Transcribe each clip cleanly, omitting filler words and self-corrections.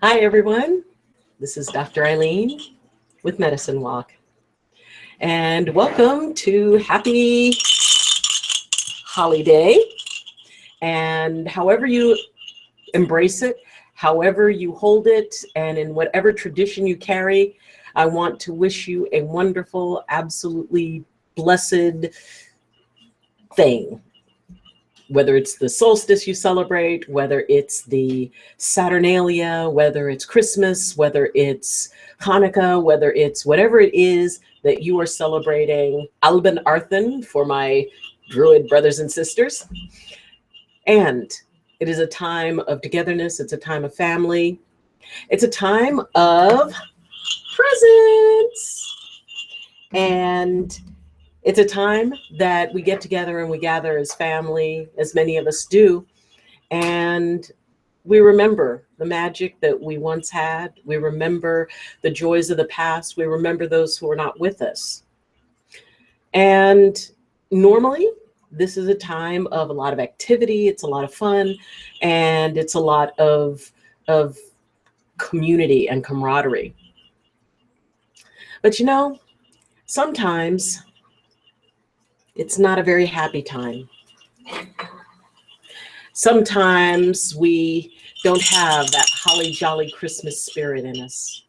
Hi, everyone. This is Dr. Ayleen with Medicine Walk. And welcome to Happy Holiday. And however you embrace it, however you hold it, and in whatever tradition you carry, I want to wish you a wonderful, absolutely blessed thing. Whether it's the solstice you celebrate, whether it's the Saturnalia, whether it's Christmas, whether it's Hanukkah, whether it's whatever it is that you are celebrating, Alban Arthan for my Druid brothers and sisters. And it is a time of togetherness. It's a time of family. It's a time of presents. And it's a time that we get together and we gather as family, as many of us do, and we remember the magic that we once had. We remember the joys of the past. We remember those who are not with us. And normally, this is a time of a lot of activity. It's a lot of fun, and it's a lot of community and camaraderie. But sometimes it's not a very happy time. Sometimes we don't have that holly jolly Christmas spirit in us.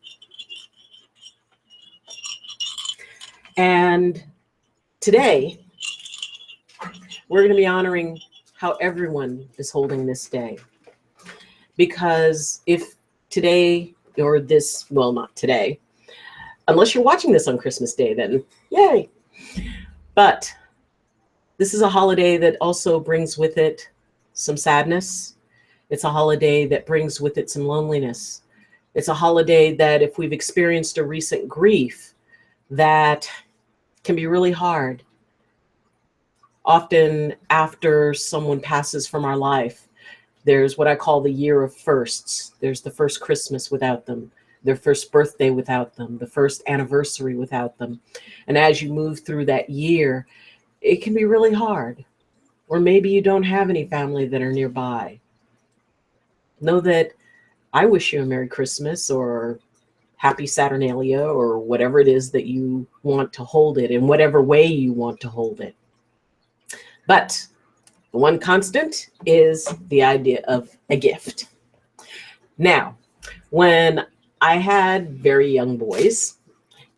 And today, we're going to be honoring how everyone is holding this day. Because if today or this, well, not today, unless you're watching this on Christmas Day, then yay. But this is a holiday that also brings with it some sadness. It's a holiday that brings with it some loneliness. It's a holiday that if we've experienced a recent grief, that can be really hard. Often after someone passes from our life, there's what I call the year of firsts. There's the first Christmas without them, their first birthday without them, the first anniversary without them. And as you move through that year, it can be really hard. Or maybe you don't have any family that are nearby. Know that I wish you a Merry Christmas or Happy Saturnalia or whatever it is that you want to hold it in whatever way you want to hold it. But the one constant is the idea of a gift. Now, when I had very young boys,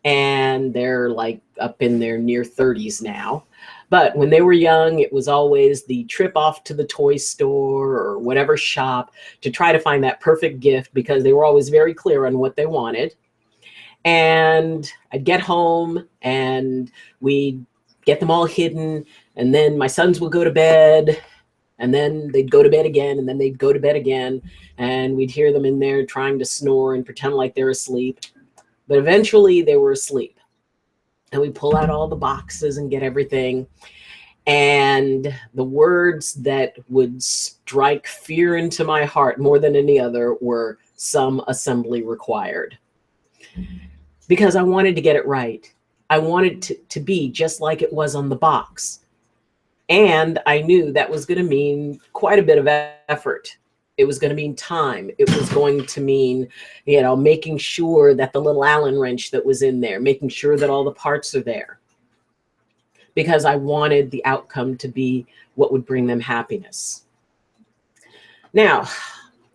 and they're like up in their near 30s now, but when they were young, it was always the trip off to the toy store or whatever shop to try to find that perfect gift because they were always very clear on what they wanted. And I'd get home and we'd get them all hidden. And then my sons would go to bed and then they'd go to bed again and then they'd go to bed again. And we'd hear them in there trying to snore and pretend like they're asleep. But eventually they were asleep. And we pull out all the boxes and get everything. And the words that would strike fear into my heart more than any other were some assembly required. Because I wanted to get it right. I wanted to be just like it was on the box. And I knew that was going to mean quite a bit of effort. It was going to mean time. It was going to mean, making sure that the little Allen wrench that was in there, making sure that all the parts are there. Because I wanted the outcome to be what would bring them happiness. Now,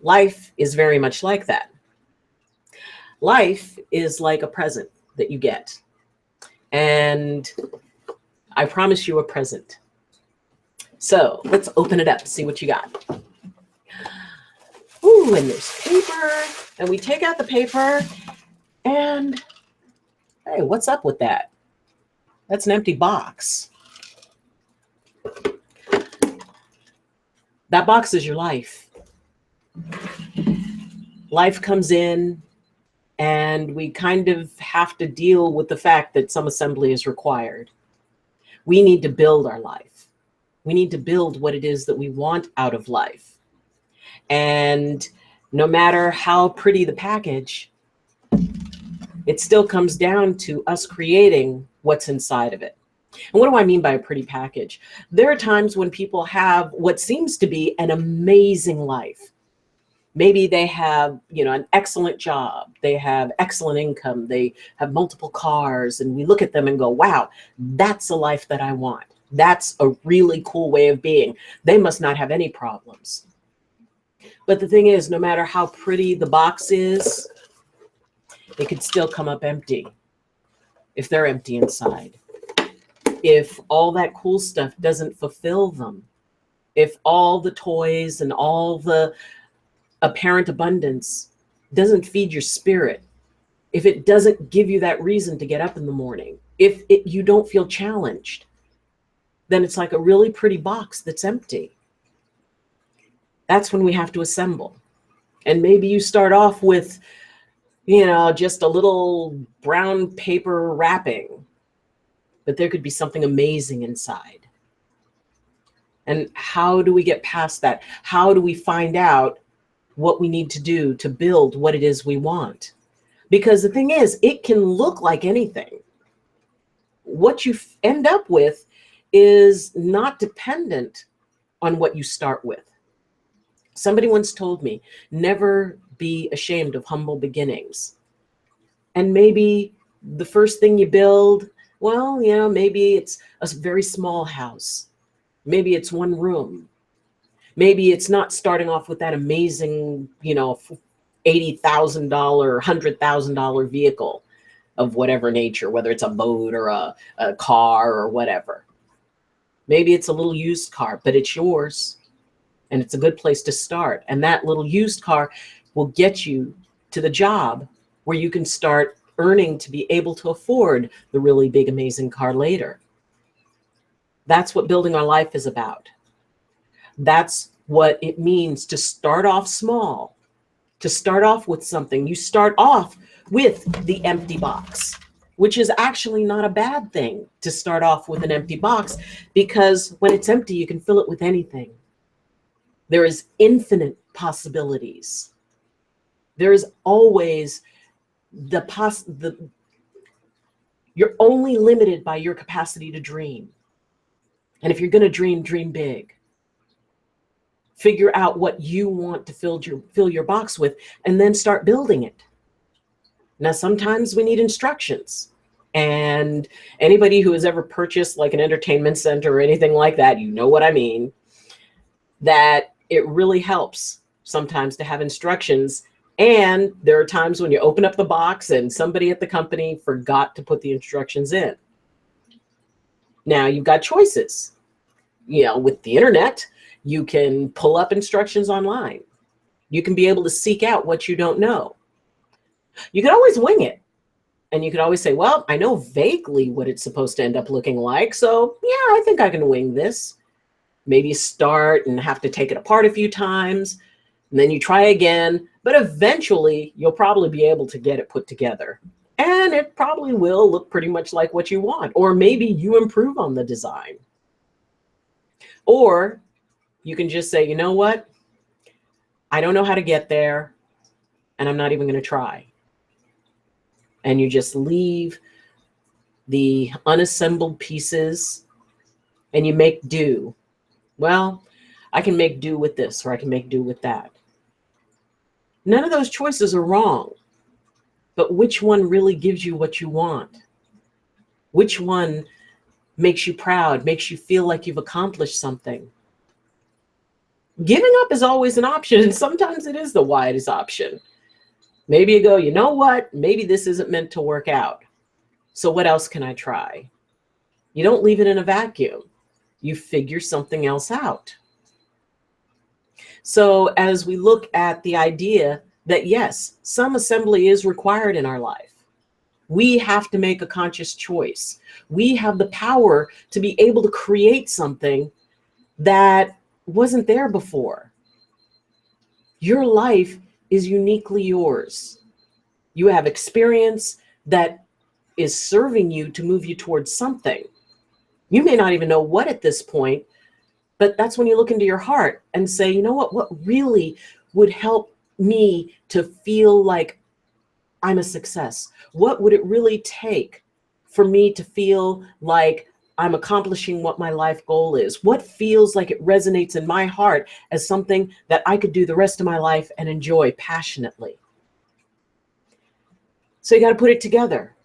life is very much like that. Life is like a present that you get. And I promise you a present. So let's open it up, see what you got. Ooh, and there's paper, and we take out the paper, and hey, what's up with that? That's an empty box. That box is your life. Life comes in, and we kind of have to deal with the fact that some assembly is required. We need to build our life. We need to build what it is that we want out of life. And no matter how pretty the package, it still comes down to us creating what's inside of it. And what do I mean by a pretty package? There are times when people have what seems to be an amazing life. Maybe they have, an excellent job. They have excellent income. They have multiple cars. And we look at them and go, wow, that's a life that I want. That's a really cool way of being. They must not have any problems. But the thing is, no matter how pretty the box is, it could still come up empty if they're empty inside. If all that cool stuff doesn't fulfill them, if all the toys and all the apparent abundance doesn't feed your spirit, if it doesn't give you that reason to get up in the morning, if you don't feel challenged, then it's like a really pretty box that's empty. That's when we have to assemble. And maybe you start off with, just a little brown paper wrapping, but there could be something amazing inside. And how do we get past that? How do we find out what we need to do to build what it is we want? Because the thing is, it can look like anything. What you end up with is not dependent on what you start with. Somebody once told me, never be ashamed of humble beginnings. And maybe the first thing you build, well, maybe it's a very small house. Maybe it's one room. Maybe it's not starting off with that amazing, $80,000, $100,000 vehicle of whatever nature, whether it's a boat or a car or whatever. Maybe it's a little used car, but it's yours. And it's a good place to start. And that little used car will get you to the job where you can start earning to be able to afford the really big, amazing car later. That's what building our life is about. That's what it means to start off small, to start off with something. You start off with the empty box, which is actually not a bad thing to start off with an empty box, because when it's empty, you can fill it with anything. There is infinite possibilities. There is always you're only limited by your capacity to dream. And if you're going to dream big. Figure out what you want to fill your box with, and then start building it. Now, sometimes we need instructions. And anybody who has ever purchased like an entertainment center or anything like that, you know what I mean, that it really helps sometimes to have instructions. And there are times when you open up the box and somebody at the company forgot to put the instructions in. Now you've got choices. With the internet, you can pull up instructions online. You can be able to seek out what you don't know. You can always wing it. And you could always say, well, I know vaguely what it's supposed to end up looking like. So yeah, I think I can wing this. Maybe start and have to take it apart a few times. And then you try again. But eventually, you'll probably be able to get it put together. And it probably will look pretty much like what you want. Or maybe you improve on the design. Or you can just say, you know what? I don't know how to get there, and I'm not even going to try. And you just leave the unassembled pieces and you make do. Well, I can make do with this, or I can make do with that. None of those choices are wrong, but which one really gives you what you want? Which one makes you proud, makes you feel like you've accomplished something? Giving up is always an option, and sometimes it is the wisest option. Maybe you go, you know what? Maybe this isn't meant to work out. So what else can I try? You don't leave it in a vacuum. You figure something else out. So as we look at the idea that, yes, some assembly is required in our life, we have to make a conscious choice. We have the power to be able to create something that wasn't there before. Your life is uniquely yours. You have experience that is serving you to move you towards something. You may not even know what at this point, but that's when you look into your heart and say, you know what really would help me to feel like I'm a success? What would it really take for me to feel like I'm accomplishing what my life goal is. What feels like it resonates in my heart as something that I could do the rest of my life and enjoy passionately. So you got to put it together.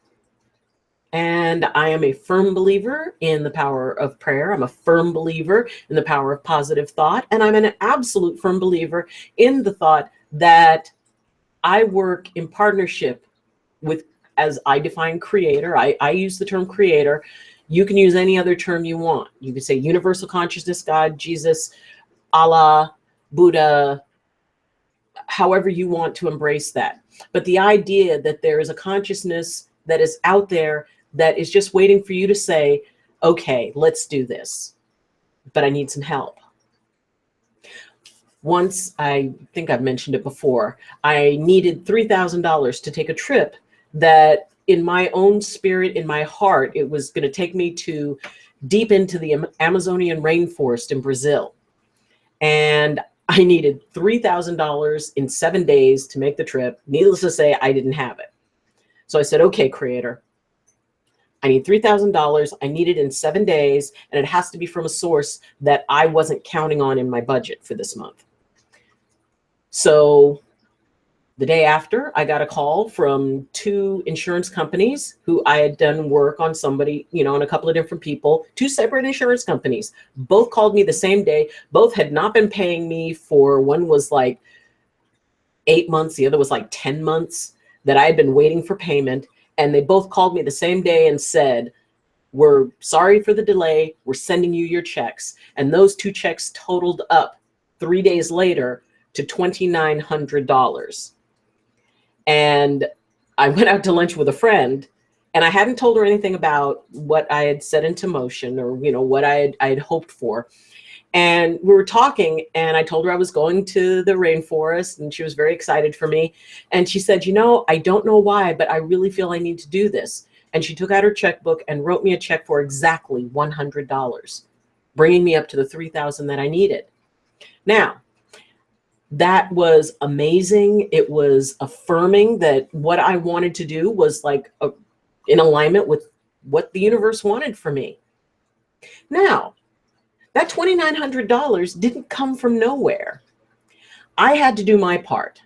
And I am a firm believer in the power of prayer. I'm a firm believer in the power of positive thought. And I'm an absolute firm believer in the thought that I work in partnership with, as I define creator, I use the term creator. You can use any other term you want. You could say universal consciousness, God, Jesus, Allah, Buddha, however you want to embrace that. But the idea that there is a consciousness that is out there that is just waiting for you to say, okay, let's do this, but I need some help. Once, I think I've mentioned it before, I needed $3,000 to take a trip that in my own spirit, in my heart, it was going to take me to deep into the Amazonian rainforest in Brazil. And I needed $3,000 in 7 days to make the trip. Needless to say, I didn't have it. So I said, okay, creator, I need $3,000. I need it in 7 days, and it has to be from a source that I wasn't counting on in my budget for this month. So the day after, I got a call from 2 insurance companies who I had done work on somebody, on a couple of different people, 2 separate insurance companies. Both called me the same day. Both had not been paying me for, one was like 8 months, the other was like 10 months that I had been waiting for payment. And they both called me the same day and said, we're sorry for the delay. We're sending you your checks. And those 2 checks totaled up 3 days later to $2,900. And I went out to lunch with a friend, and I hadn't told her anything about what I had set into motion, or, what I had hoped for. And we were talking, and I told her I was going to the rainforest, and she was very excited for me. And she said, I don't know why, but I really feel I need to do this. And she took out her checkbook and wrote me a check for exactly $100, bringing me up to the $3,000 that I needed. Now, that was amazing. It was affirming that what I wanted to do was like in alignment with what the universe wanted for me. Now, that $2,900 didn't come from nowhere. I had to do my part.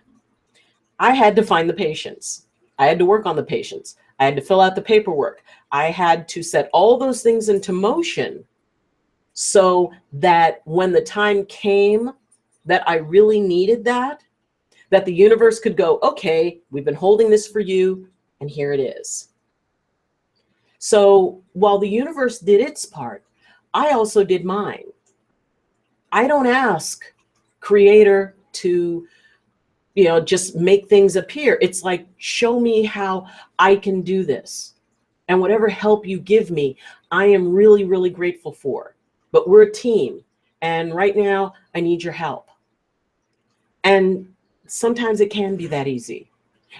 I had to find the patients. I had to work on the patients. I had to fill out the paperwork. I had to set all those things into motion so that when the time came that I really needed that the universe could go, okay, we've been holding this for you, and here it is. So while the universe did its part, I also did mine. I don't ask creator to, just make things appear. It's like, show me how I can do this. And whatever help you give me, I am really, really grateful for. But we're a team. And right now, I need your help. And sometimes it can be that easy.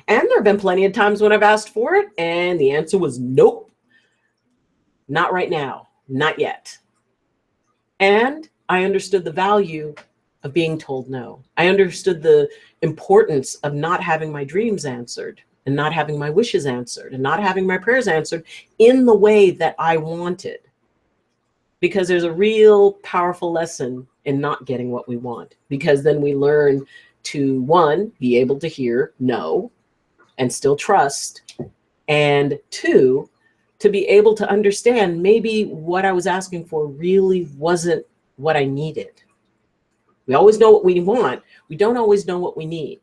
And there have been plenty of times when I've asked for it, and the answer was nope. Not right now. Not yet. And I understood the value of being told no. I understood the importance of not having my dreams answered, and not having my wishes answered, and not having my prayers answered in the way that I wanted. Because there's a real powerful lesson in not getting what we want. Because then we learn to, 1, be able to hear no and still trust. And 2, to be able to understand maybe what I was asking for really wasn't what I needed. We always know what we want. We don't always know what we need.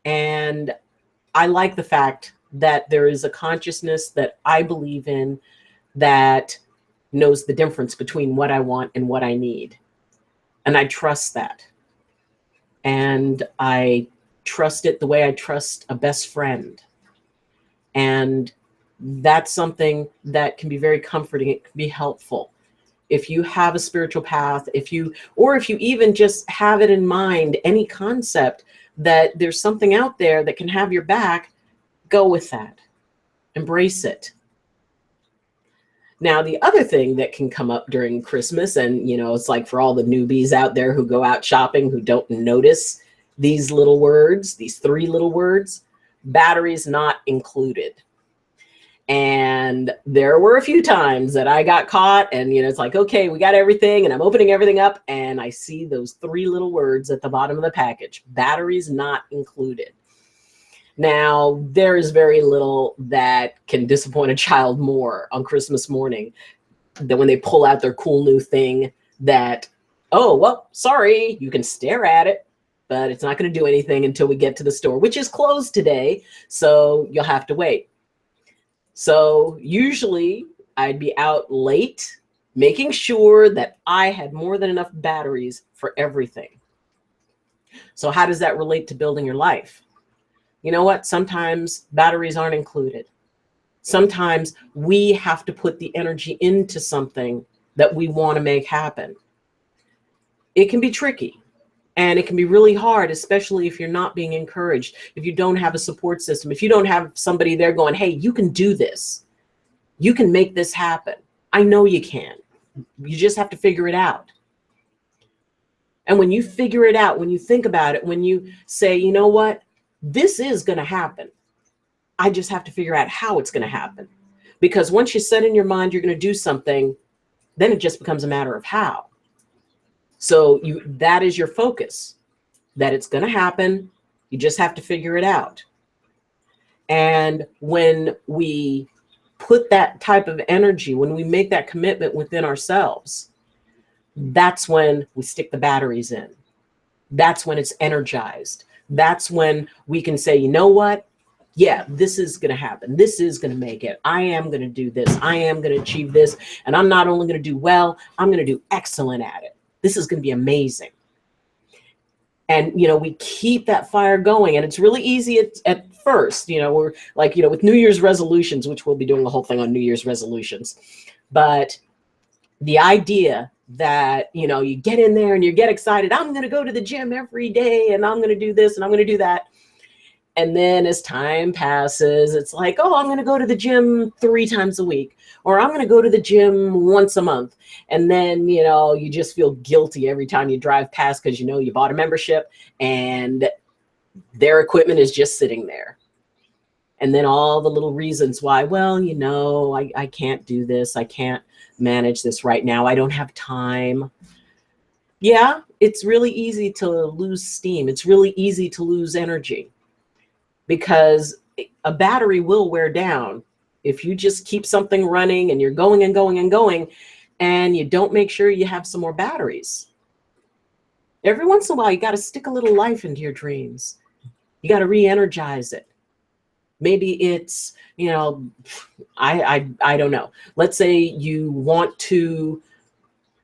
And I like the fact that there is a consciousness that I believe in that knows the difference between what I want and what I need. And I trust that. And I trust it the way I trust a best friend. And that's something that can be very comforting. It can be helpful. If you have a spiritual path, if you even just have it in mind, any concept that there's something out there that can have your back, go with that. Embrace it. Now, the other thing that can come up during Christmas, and, it's like for all the newbies out there who go out shopping, who don't notice these little words, these 3 little words, batteries not included. And there were a few times that I got caught and, it's like, okay, we got everything. And I'm opening everything up and I see those 3 little words at the bottom of the package: batteries not included. Now, there is very little that can disappoint a child more on Christmas morning than when they pull out their cool new thing that, oh, well, sorry, you can stare at it, but it's not going to do anything until we get to the store, which is closed today. So you'll have to wait. So usually I'd be out late making sure that I had more than enough batteries for everything. So how does that relate to building your life? You know what? Sometimes batteries aren't included. Sometimes we have to put the energy into something that we want to make happen. It can be tricky and it can be really hard, especially if you're not being encouraged, if you don't have a support system, if you don't have somebody there going, hey, you can do this. You can make this happen. I know you can. You just have to figure it out. And when you figure it out, when you think about it, when you say, you know what, this is going to happen. I just have to figure out how it's going to happen. Because once you set in your mind you're going to do something, then it just becomes a matter of how. So that is your focus, that it's going to happen. You just have to figure it out. And when we put that type of energy, when we make that commitment within ourselves, that's when we stick the batteries in. That's when it's energized. That's when we can say, you know what? Yeah, this is going to happen. This is going to make it. I am going to do this. I am going to achieve this. And I'm not only going to do well, I'm going to do excellent at it. This is going to be amazing. And, we keep that fire going. And it's really easy at first. We're like, with New Year's resolutions, which we'll be doing a whole thing on New Year's resolutions. But the idea that, you get in there and you get excited. I'm going to go to the gym every day and I'm going to do this and I'm going to do that. And then as time passes, it's like, oh, I'm going to go to the gym 3 times a week, or I'm going to go to the gym once a month. And then, you just feel guilty every time you drive past because, you bought a membership and their equipment is just sitting there. And then all the little reasons why, well, I can't do this. I can't manage this right now. I don't have time. Yeah, it's really easy to lose steam. It's really easy to lose energy. Because a battery will wear down if you just keep something running and you're going and going and going and you don't make sure you have some more batteries. Every once in a while, you got to stick a little life into your dreams. You got to re-energize it. Maybe it's, I don't know. Let's say you want to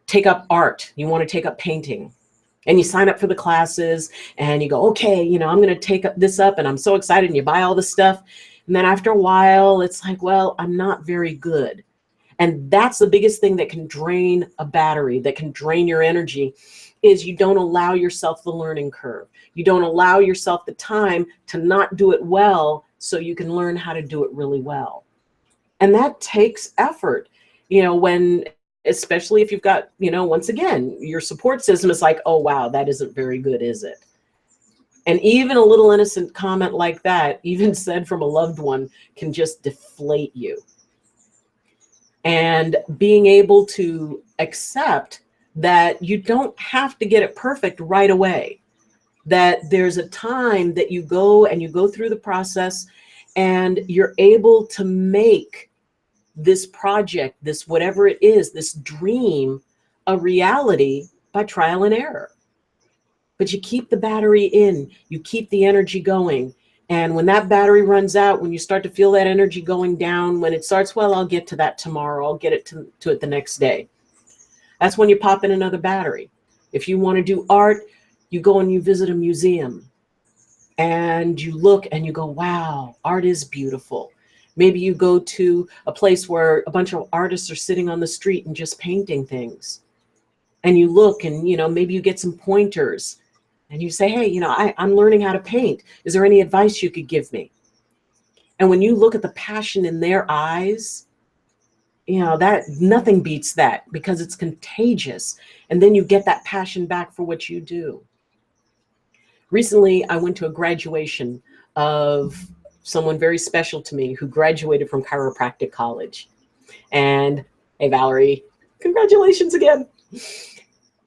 take up art. You want to take up painting. And you sign up for the classes and you go, okay, I'm going to take this up and I'm so excited, and you buy all the stuff. And then after a while, it's like, well, I'm not very good. And that's the biggest thing that can drain a battery, that can drain your energy, is you don't allow yourself the learning curve. You don't allow yourself the time to not do it well so you can learn how to do it really well. And that takes effort, especially if you've got, once again, your support system is like, oh, wow, that isn't very good, is it? And even a little innocent comment like that, even said from a loved one, can just deflate you. And being able to accept that you don't have to get it perfect right away, that there's a time that you go through the process and you're able to make this project, this whatever it is, this dream, a reality by trial and error. But you keep the battery in, you keep the energy going. And when that battery runs out, when you start to feel that energy going down, when it starts, well, I'll get to that tomorrow, I'll get it to it the next day. That's when you pop in another battery. If you want to do art, you go and you visit a museum and you look and you go, wow, art is beautiful. Maybe you go to a place where a bunch of artists are sitting on the street and just painting things. And you look and, maybe you get some pointers and you say, hey, I'm learning how to paint. Is there any advice you could give me? And when you look at the passion in their eyes, that nothing beats that, because it's contagious. And then you get that passion back for what you do. Recently, I went to a graduation of someone very special to me who graduated from chiropractic college. And hey, Valerie, congratulations again.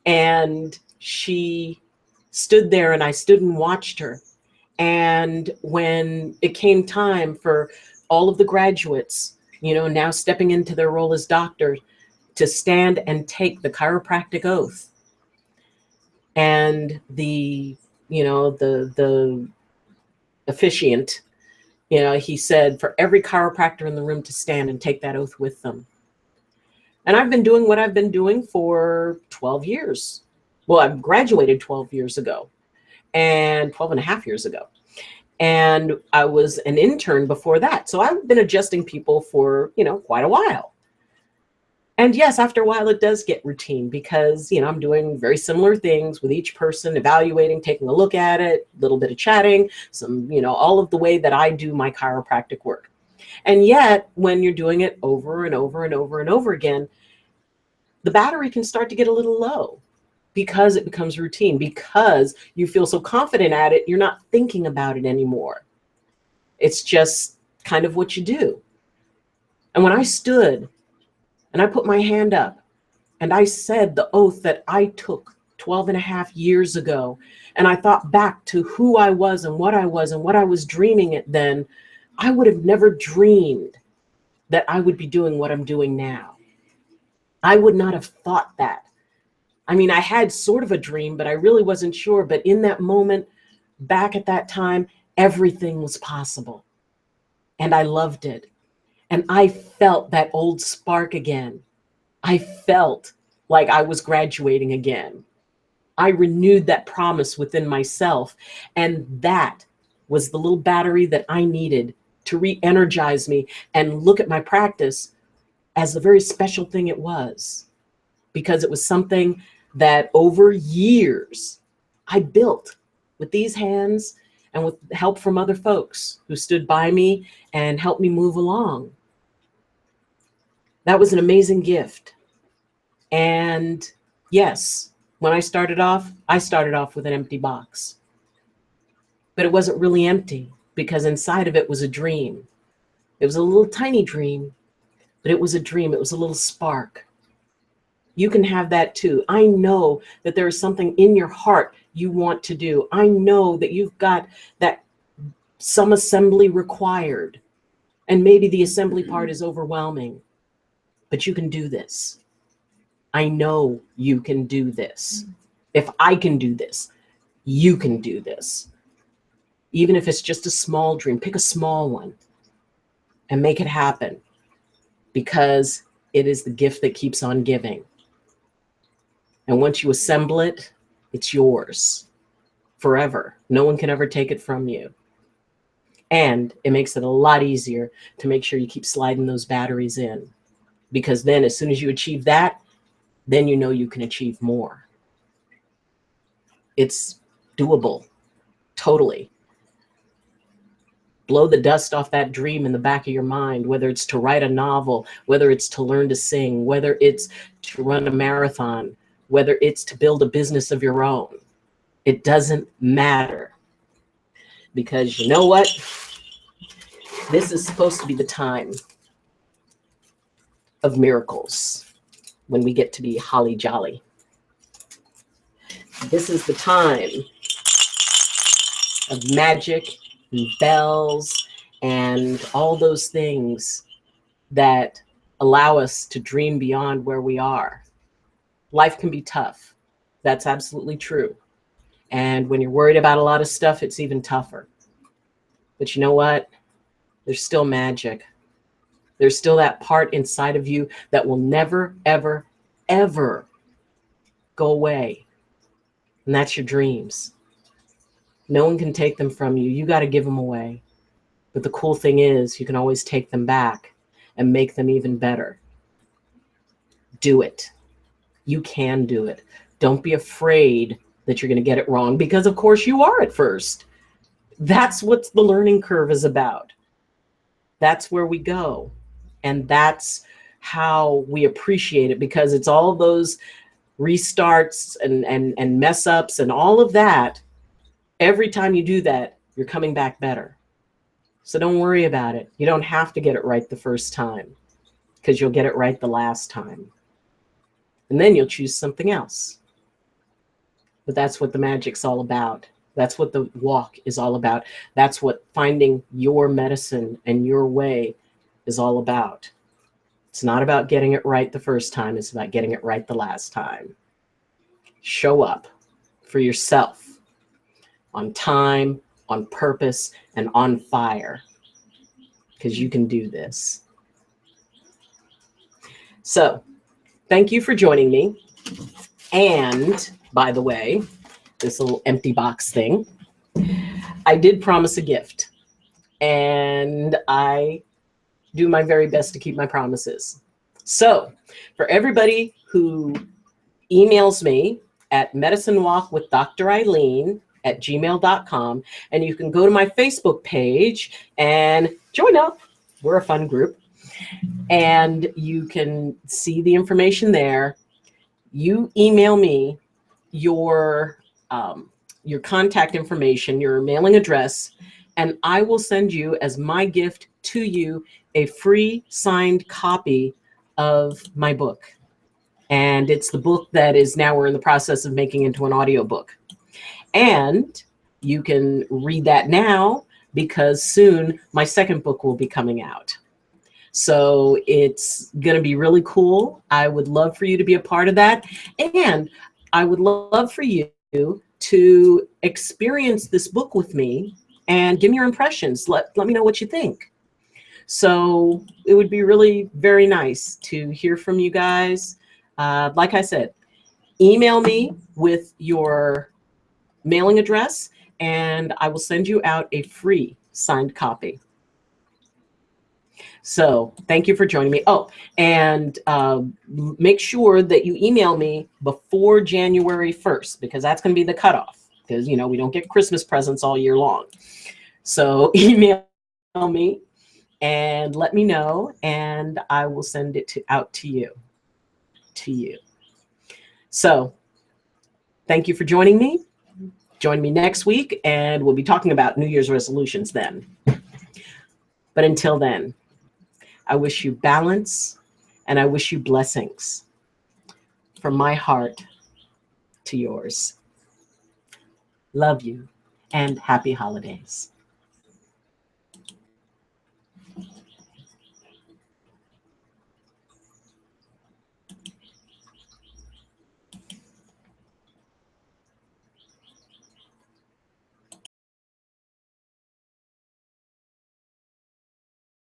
And she stood there and I stood and watched her. And when it came time for all of the graduates, you know, now stepping into their role as doctors, to stand and take the chiropractic oath, and the, you know, the officiant, you know, he said for every chiropractor in the room to stand and take that oath with them. And I've been doing what I've been doing for 12 years. Well, I graduated 12 years ago, and 12 and a half years ago. And I was an intern before that. So I've been adjusting people for, you know, quite a while. And yes, after a while, it does get routine because, you know, I'm doing very similar things with each person, evaluating, taking a look at it, a little bit of chatting, some, you know, all of the way that I do my chiropractic work. And yet, when you're doing it over and over and over and over again, the battery can start to get a little low because it becomes routine, because you feel so confident at it, you're not thinking about it anymore. It's just kind of what you do. And when I stood and I put my hand up and I said the oath that I took 12 and a half years ago, and I thought back to who I was and what I was and what I was dreaming it then, I would have never dreamed that I would be doing what I'm doing now. I would not have thought that. I mean, I had sort of a dream, but I really wasn't sure. But in that moment, back at that time, everything was possible. And I loved it. And I felt that old spark again. I felt like I was graduating again. I renewed that promise within myself. And that was the little battery that I needed to re-energize me and look at my practice as the very special thing it was. Because it was something that over years I built with these hands and with help from other folks who stood by me and helped me move along. That was an amazing gift. And yes, when I started off with an empty box. But it wasn't really empty because inside of it was a dream. It was a little tiny dream, but it was a dream. It was a little spark. You can have that too. I know that there is something in your heart you want to do. I know that you've got that some assembly required, and maybe the assembly part is overwhelming, but you can do this. I know you can do this. If I can do this, you can do this. Even if it's just a small dream, pick a small one and make it happen, because it is the gift that keeps on giving. And once you assemble it, it's yours forever. No one can ever take it from you. And it makes it a lot easier to make sure you keep sliding those batteries in, because then as soon as you achieve that, then you know you can achieve more. It's doable, totally. Blow the dust off that dream in the back of your mind, whether it's to write a novel, whether it's to learn to sing, whether it's to run a marathon, whether it's to build a business of your own. It doesn't matter. Because you know what? This is supposed to be the time of miracles, when we get to be holly jolly. This is the time of magic and bells and all those things that allow us to dream beyond where we are. Life can be tough. That's absolutely true. And when you're worried about a lot of stuff, it's even tougher. But you know what? There's still magic. There's still that part inside of you that will never, ever, ever go away. And that's your dreams. No one can take them from you. You got to give them away. But the cool thing is you can always take them back and make them even better. Do it. You can do it. Don't be afraid that you're going to get it wrong, because of course you are at first. That's what the learning curve is about. That's where we go. And that's how we appreciate it, because it's all those restarts and mess ups and all of that. Every time you do that, you're coming back better. So don't worry about it. You don't have to get it right the first time, because you'll get it right the last time. And then you'll choose something else. But that's what the magic's all about. That's what the walk is all about. That's what finding your medicine and your way is all about. It's not about getting it right the first time. It's about getting it right the last time. Show up for yourself on time, on purpose, and on fire, because you can do this. So thank you for joining me. And by the way, this little empty box thing, I did promise a gift, and I do my very best to keep my promises. So for everybody who emails me at medicinewalkwithdrayleen@gmail.com, and you can go to my Facebook page and join up. We're a fun group, and you can see the information there. You email me your contact information, your mailing address, and I will send you, as my gift to you, a free signed copy of my book. And it's the book that is now we're in the process of making into an audiobook. And you can read that now, because soon my second book will be coming out. So it's going to be really cool. I would love for you to be a part of that. And I would love for you to experience this book with me and give me your impressions. Let me know what you think. So it would be really very nice to hear from you guys. Like I said, email me with your mailing address, and I will send you out a free signed copy. So thank you for joining me. Oh, and make sure that you email me before January 1st, because that's going to be the cutoff, because, you know, we don't get Christmas presents all year long. So email me and let me know, and I will send it out to you. So thank you for joining me. Join me next week, and we'll be talking about New Year's resolutions then. But until then, I wish you balance, and I wish you blessings from my heart to yours. Love you, and happy holidays.